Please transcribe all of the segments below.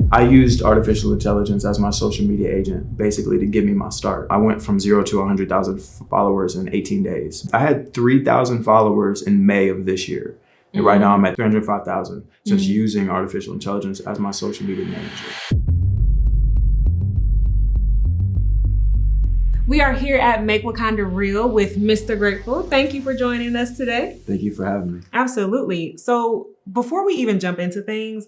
I used artificial intelligence as my social media agent, basically to give me my start. I went from 0 to 100,000 followers in 18 days. I had 3,000 followers in May of this year. And right now I'm at 305,000 just using artificial intelligence as my social media manager. We are here at Make Wakanda Real with Mr. Grateful. Thank you for joining us today. Thank you for having me. Absolutely. So before we even jump into things,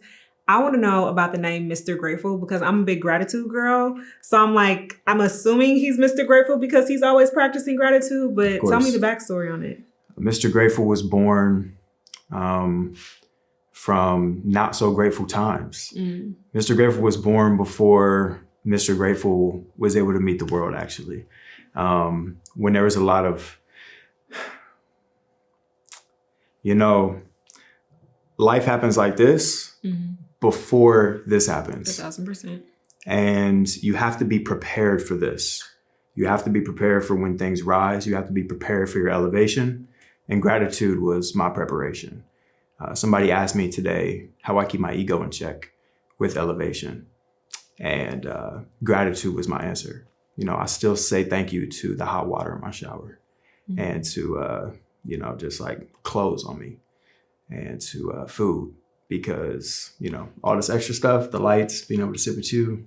I want to know about the name Mr. Grateful because I'm a big gratitude girl. So I'm assuming he's Mr. Grateful because he's always practicing gratitude, but tell me the backstory on it. Mr. Grateful was born from not so grateful times. Mr. Grateful was born before Mr. Grateful was able to meet the world, actually. When there was a lot of, life happens like this before this happens. 1,000%. And you have to be prepared for this. You have to be prepared for when things rise. You have to be prepared for your elevation. And gratitude was my preparation. Somebody asked me today how I keep my ego in check with elevation. And gratitude was my answer. I still say thank you to the hot water in my shower and to, just like clothes on me and to food because, all this extra stuff, the lights, being able to sit with you,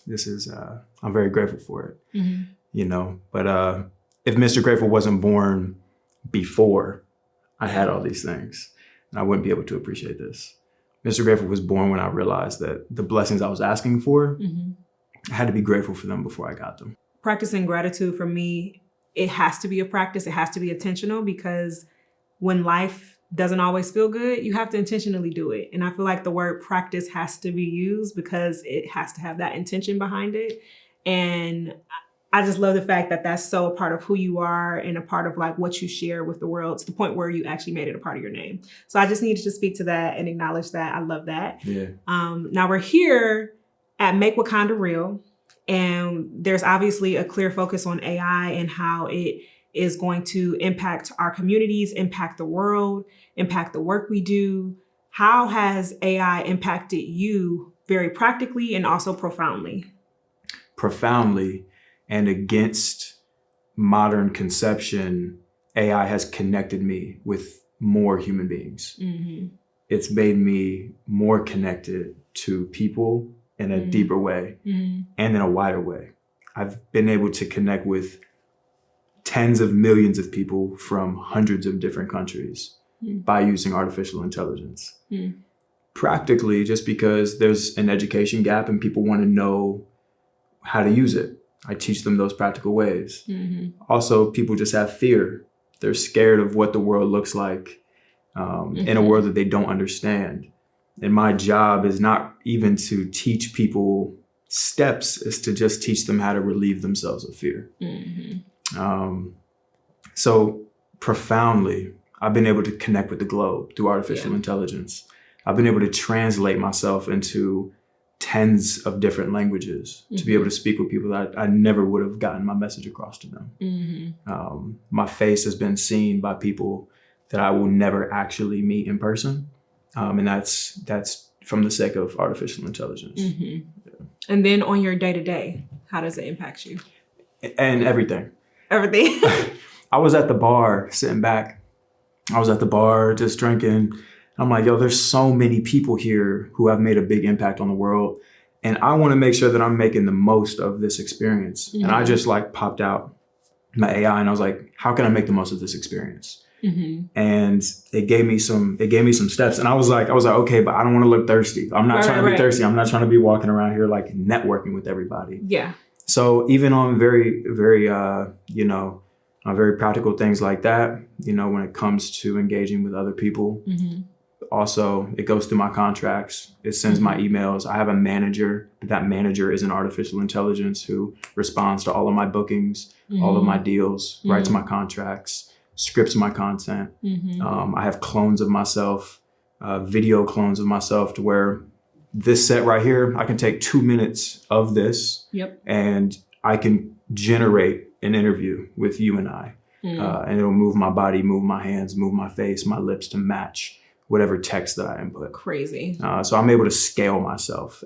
this is, I'm very grateful for it, But if Mr. Grateful wasn't born before I had all these things, I wouldn't be able to appreciate this. Mr. Grateful was born when I realized that the blessings I was asking for, I had to be grateful for them before I got them. Practicing gratitude for me, it has to be a practice. It has to be intentional because when life doesn't always feel good, you have to intentionally do it. And I feel like the word practice has to be used because it has to have that intention behind it. And I just love the fact that that's so a part of who you are and a part of like what you share with the world to the point where you actually made it a part of your name. So I just needed to speak to that and acknowledge that. I love that. Yeah. Now we're here at Make Wakanda Real, and there's obviously a clear focus on AI and how it is going to impact our communities, impact the world, impact the work we do. How has AI impacted you very practically and also profoundly? Profoundly. And against modern conception, AI has connected me with more human beings. It's made me more connected to people in a deeper way and in a wider way. I've been able to connect with tens of millions of people from hundreds of different countries by using artificial intelligence. Practically, just because there's an education gap and people want to know how to use it. I teach them those practical ways. Also, people just have fear. They're scared of what the world looks like in a world that they don't understand. And my job is not even to teach people steps, is to just teach them how to relieve themselves of fear. So profoundly, I've been able to connect with the globe through artificial intelligence. I've been able to translate myself into tens of different languages to be able to speak with people that I never would have gotten my message across to them. My face has been seen by people that I will never actually meet in person. And that's from the sake of artificial intelligence. And then on your day-to-day, how does it impact you? And everything. Everything. I was at the bar sitting back. I was at the bar just drinking. I'm like, yo, there's so many people here who have made a big impact on the world. And I want to make sure that I'm making the most of this experience. And I just like popped out my AI and I was like, how can I make the most of this experience? And it gave me some steps. And I was like, okay, but I don't want to look thirsty. I'm not trying to be thirsty. I'm not trying to be walking around here like networking with everybody. Yeah. So even on very, very, very practical things like that, when it comes to engaging with other people, also, it goes through my contracts. It sends my emails. I have a manager. That manager is an artificial intelligence who responds to all of my bookings, all of my deals, writes my contracts, scripts my content. I have clones of myself, video clones of myself to where this set right here, I can take 2 minutes of this and I can generate an interview with you and I. And it'll move my body, move my hands, move my face, my lips to match whatever text that I input. Crazy. So I'm able to scale myself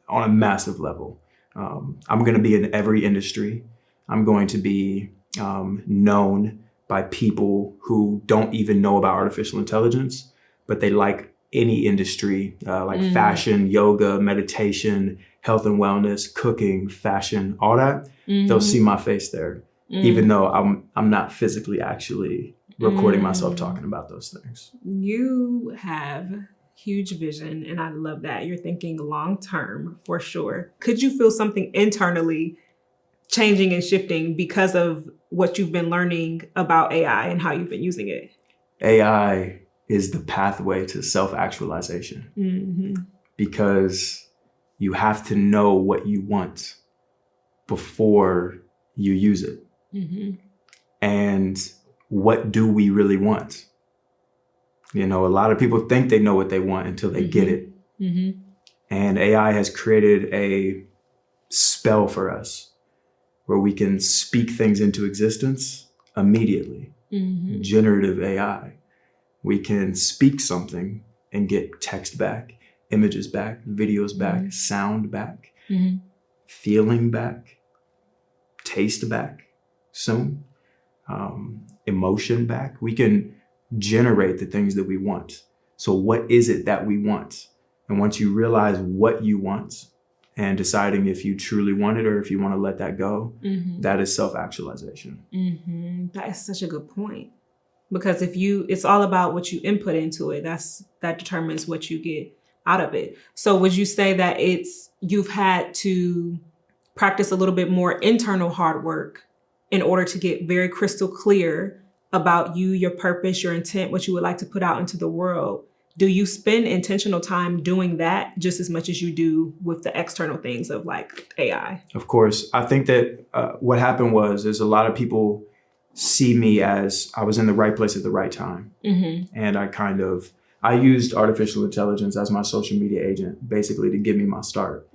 on a massive level. I'm going to be in every industry. I'm going to be known by people who don't even know about artificial intelligence, but they like any industry, like fashion, yoga, meditation, health and wellness, cooking, fashion, all that. They'll see my face there, even though I'm not physically actually recording myself talking about those things. You have huge vision, and I love that. You're thinking long term for sure. Could you feel something internally changing and shifting because of what you've been learning about AI and how you've been using it? AI is the pathway to self-actualization because you have to know what you want before you use it. And what do we really want? You know, a lot of people think they know what they want until they get it. And AI has created a spell for us where we can speak things into existence immediately. Generative AI. We can speak something and get text back, images back, videos back, sound back, feeling back, taste back soon, emotion back. We can generate the things that we want. So what is it that we want? And once you realize what you want and deciding if you truly want it or if you want to let that go, that is self-actualization. That is such a good point. Because it's all about what you input into it. That determines what you get out of it. So would you say that you've had to practice a little bit more internal hard work in order to get very crystal clear about you, your purpose, your intent, what you would like to put out into the world? Do you spend intentional time doing that just as much as you do with the external things of like AI? Of course. I think that what happened is a lot of people see me as I was in the right place at the right time. And I used artificial intelligence as my social media agent, basically to give me my start.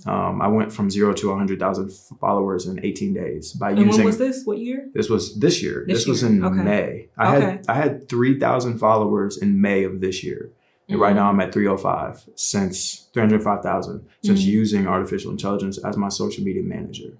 I went from 0 to 100,000 followers in 18 days by using. And when was this? What year? This was this year. This was in May. I had 3,000 followers in May of this year. And right now I'm at 305,000 since using artificial intelligence as my social media manager.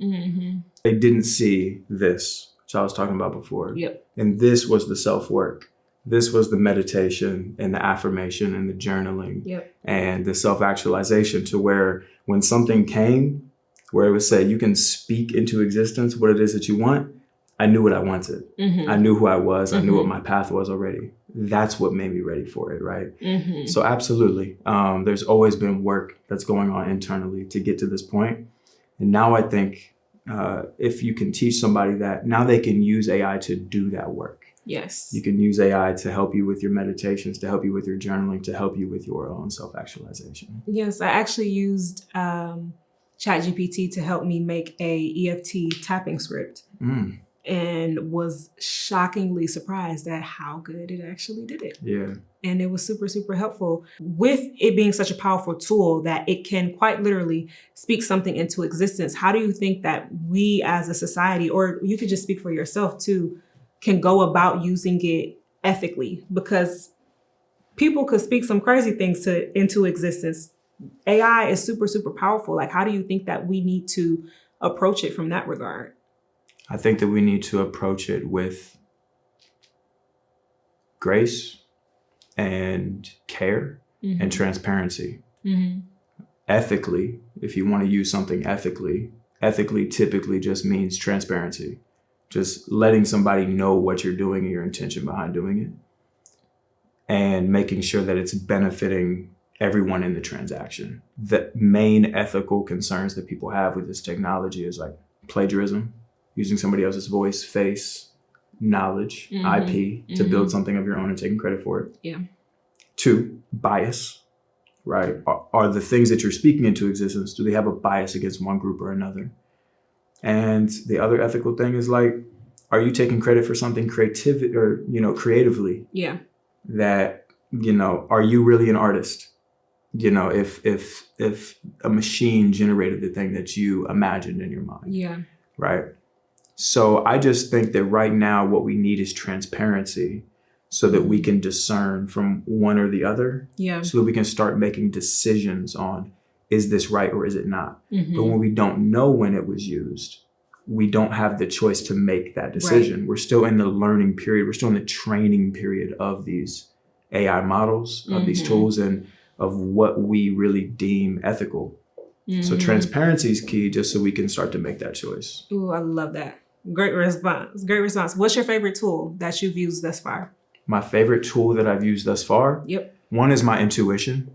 They didn't see this, which I was talking about before. And this was the self-work. This was the meditation and the affirmation and the journaling and the self-actualization, to where when something came, where it would say you can speak into existence what it is that you want, I knew what I wanted. I knew who I was. I knew what my path was already. That's what made me ready for it, right? So absolutely. There's always been work that's going on internally to get to this point. And now I think if you can teach somebody that, now they can use AI to do that work. Yes. You can use AI to help you with your meditations, to help you with your journaling, to help you with your own self-actualization. Yes, I actually used ChatGPT to help me make a EFT tapping script and was shockingly surprised at how good it actually did it. Yeah. And it was super, super helpful. With it being such a powerful tool that it can quite literally speak something into existence, how do you think that we as a society, or you could just speak for yourself too, can go about using it ethically? Because people could speak some crazy things into existence. AI is super, super powerful. Like, how do you think that we need to approach it from that regard? I think that we need to approach it with grace and care and transparency. Ethically, if you want to use something ethically typically just means transparency. Just letting somebody know what you're doing and your intention behind doing it, and making sure that it's benefiting everyone in the transaction. The main ethical concerns that people have with this technology is like plagiarism, using somebody else's voice, face, knowledge, IP to build something of your own and taking credit for it. Yeah. 2, bias, right? Are the things that you're speaking into existence, do they have a bias against one group or another? And the other ethical thing is like, are you taking credit for something creativity or, creatively? Yeah. That, are you really an artist? If a machine generated the thing that you imagined in your mind. Yeah. Right. So I just think that right now what we need is transparency so that we can discern from one or the other, Yeah. so that we can start making decisions on, is this right or is it not? Mm-hmm. But when we don't know when it was used, we don't have the choice to make that decision. Right. We're still in the learning period. We're still in the training period of these AI models, of these tools, and of what we really deem ethical. So transparency is key, just so we can start to make that choice. Ooh, I love that. Great response. Great response. What's your favorite tool that you've used thus far? My favorite tool that I've used thus far? Yep. One is my intuition.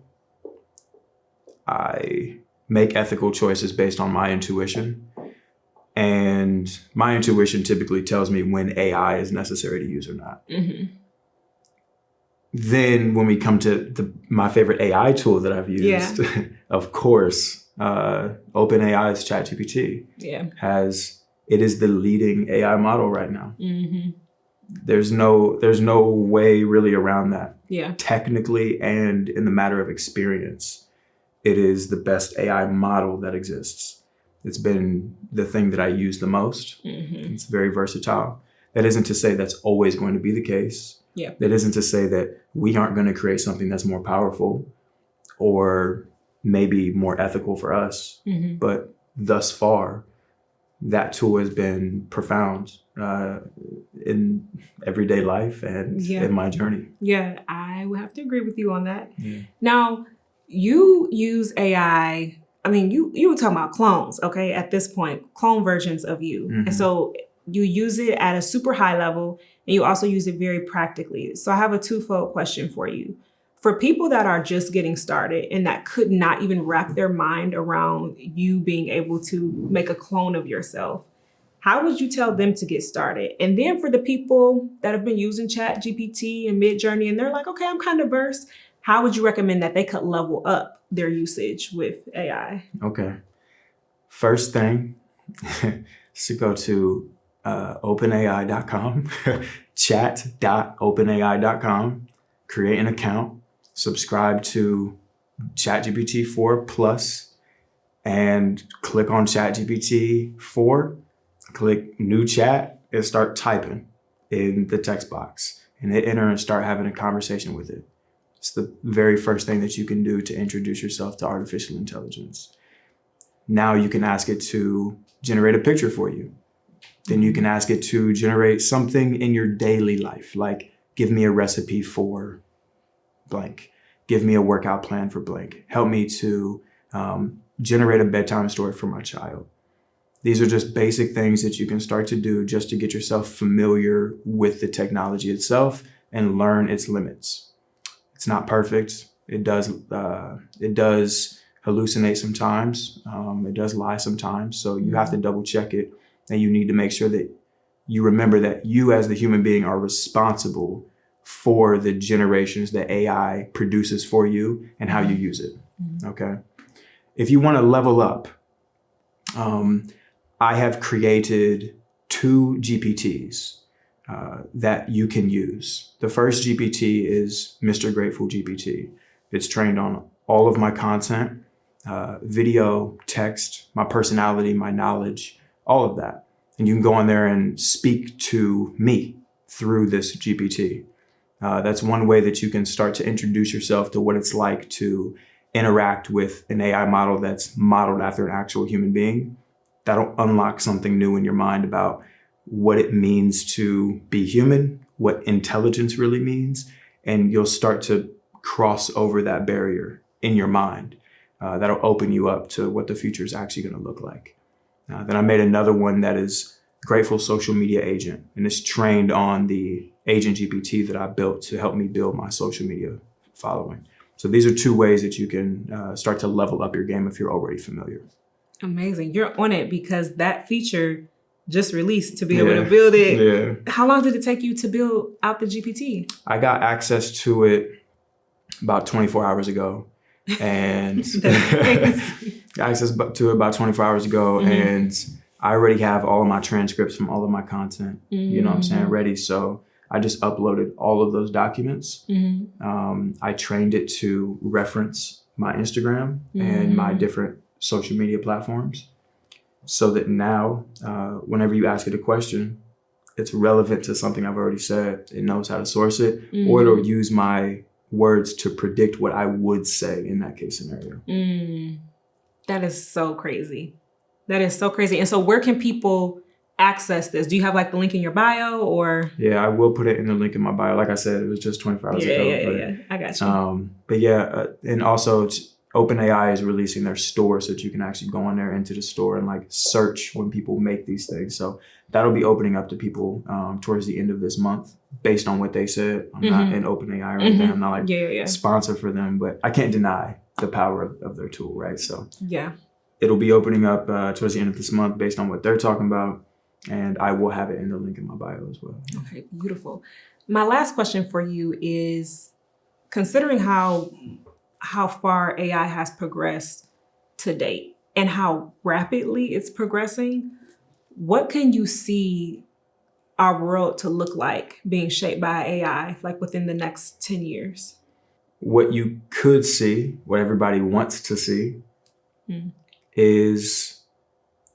I make ethical choices based on my intuition. And my intuition typically tells me when AI is necessary to use or not. Mm-hmm. Then when we come to my favorite AI tool that I've used, of course, OpenAI's ChatGPT it is the leading AI model right now. Mm-hmm. There's no way really around that. Yeah. Technically and in the matter of experience, it is the best AI model that exists. It's been the thing that I use the most. Mm-hmm. It's very versatile. That isn't to say that's always going to be the case. Yeah. That isn't to say that we aren't going to create something that's more powerful or maybe more ethical for us. Mm-hmm. But thus far, that tool has been profound in everyday life and in my journey. Yeah, I would have to agree with you on that. Yeah. Now, you use AI. I mean, you were talking about clones, okay? At this point, clone versions of you. Mm-hmm. And so you use it at a super high level, and you also use it very practically. So I have a twofold question for you. For people that are just getting started and that could not even wrap their mind around you being able to make a clone of yourself, how would you tell them to get started? And then for the people that have been using ChatGPT and Midjourney, and they're like, okay, I'm kind of versed, how would you recommend that they could level up their usage with AI? Okay. First thing is to go to openai.com, chat.openai.com, create an account, subscribe to ChatGPT 4 Plus, and click on ChatGPT 4, click new chat, and start typing in the text box, and hit enter and start having a conversation with it. It's the very first thing that you can do to introduce yourself to artificial intelligence. Now you can ask it to generate a picture for you. Then you can ask it to generate something in your daily life, like give me a recipe for blank, give me a workout plan for blank, help me to generate a bedtime story for my child. These are just basic things that you can start to do just to get yourself familiar with the technology itself and learn its limits. It's not perfect. It does hallucinate sometimes. It does lie sometimes. So you have to double check it, and you need to make sure that you remember that you as the human being are responsible for the generations that AI produces for you and how you use it. Okay. If you want to level up, I have created 2 GPTs that you can use. The first GPT is Mr. Grateful GPT. It's trained on all of my content, video, text, my personality, my knowledge, all of that. And you can go on there and speak to me through this GPT. That's one way that you can start to introduce yourself to what it's like to interact with an AI model that's modeled after an actual human being. That'll unlock something new in your mind about what it means to be human, what intelligence really means, and you'll start to cross over that barrier in your mind. That'll open you up to what the future is actually going to look like. Then I made another one that is Grateful Social Media Agent, and it's trained on the Agent GPT that I built to help me build my social media following. So these are 2 ways that you can start to level up your game if you're already familiar. Amazing. You're on it because that feature just released to be able to build it. Yeah. How long did it take you to build out the GPT? I got access to it about 24 hours ago. And access to it about 24 hours ago. And I already have all of my transcripts from all of my content, you know what I'm saying, ready. So I just uploaded all of those documents. I trained it to reference my Instagram and my different social media platforms, so that now whenever you ask it a question, it's relevant to something I've already said, it knows how to source it, Mm-hmm. or it'll use my words to predict what I would say in that case scenario. That is so crazy. That is so crazy. And so where can people access this? Do you have like the link in your bio or? Yeah, I will put it in the link in my bio. Like I said, it was just 24 hours ago. Yeah. I got you. But yeah, and also OpenAI is releasing their store so that you can actually go on there into the store and like search when people make these things. So that'll be opening up to people towards the end of this month based on what they said. I'm not in OpenAI or anything. I'm not like sponsor for them, but I can't deny the power of their tool, right? So yeah, it'll be opening up towards the end of this month based on what they're talking about. And I will have it in the link in my bio as well. Okay, beautiful. My last question for you is, considering how far AI has progressed to date and how rapidly it's progressing, what can you see our world to look like being shaped by AI, like within the next 10 years? What you could see, what everybody wants to see, is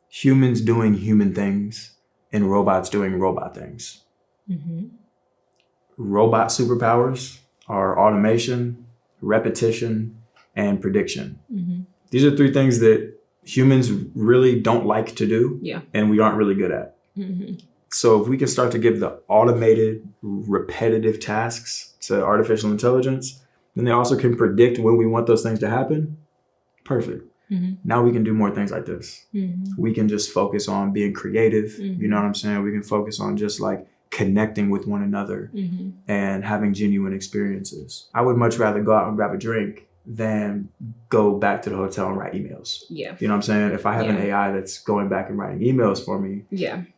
humans doing human things and robots doing robot things. Robot superpowers are automation, repetition, and prediction. These are three things that humans really don't like to do, and we aren't really good at. So if we can start to give the automated, repetitive tasks to artificial intelligence, then they also can predict when we want those things to happen. Perfect. Now we can do more things like this. We can just focus on being creative. You know what I'm saying? We can focus on just like connecting with one another and having genuine experiences. I would much rather go out and grab a drink than go back to the hotel and write emails. You know what I'm saying? If I have an AI that's going back and writing emails for me,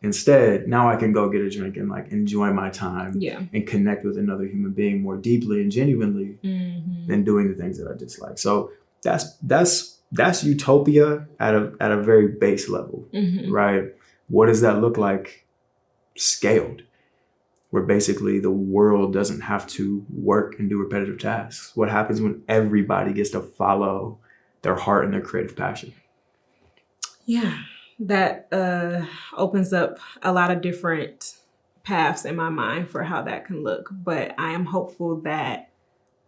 instead, now I can go get a drink and like enjoy my time and connect with another human being more deeply and genuinely than doing the things that I dislike. So that's utopia at a very base level, right? What does that look like scaled? Where basically the world doesn't have to work and do repetitive tasks. What happens when everybody gets to follow their heart and their creative passion? Yeah, that opens up a lot of different paths in my mind for how that can look. But I am hopeful that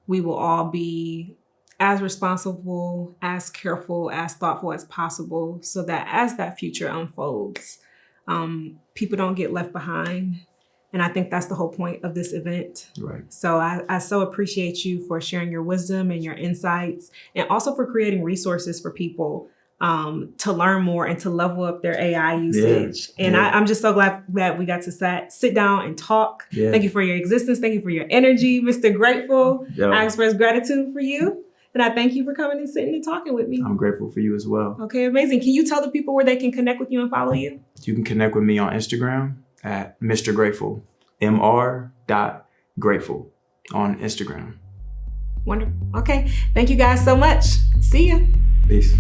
we will all be as responsible, as careful, as thoughtful as possible, so that as that future unfolds, people don't get left behind. And I think that's the whole point of this event. Right. So I so appreciate you for sharing your wisdom and your insights, and also for creating resources for people to learn more and to level up their AI usage. And I'm just so glad that we got to sit down and talk. Thank you for your existence. Thank you for your energy, Mr. Grateful. I express gratitude for you. And I thank you for coming and sitting and talking with me. I'm grateful for you as well. Okay, amazing. Can you tell the people where they can connect with you and follow you? You can connect with me on Instagram at Mr. Grateful, mr.grateful on Instagram. Wonderful. Okay. Thank you guys so much. See ya. Peace.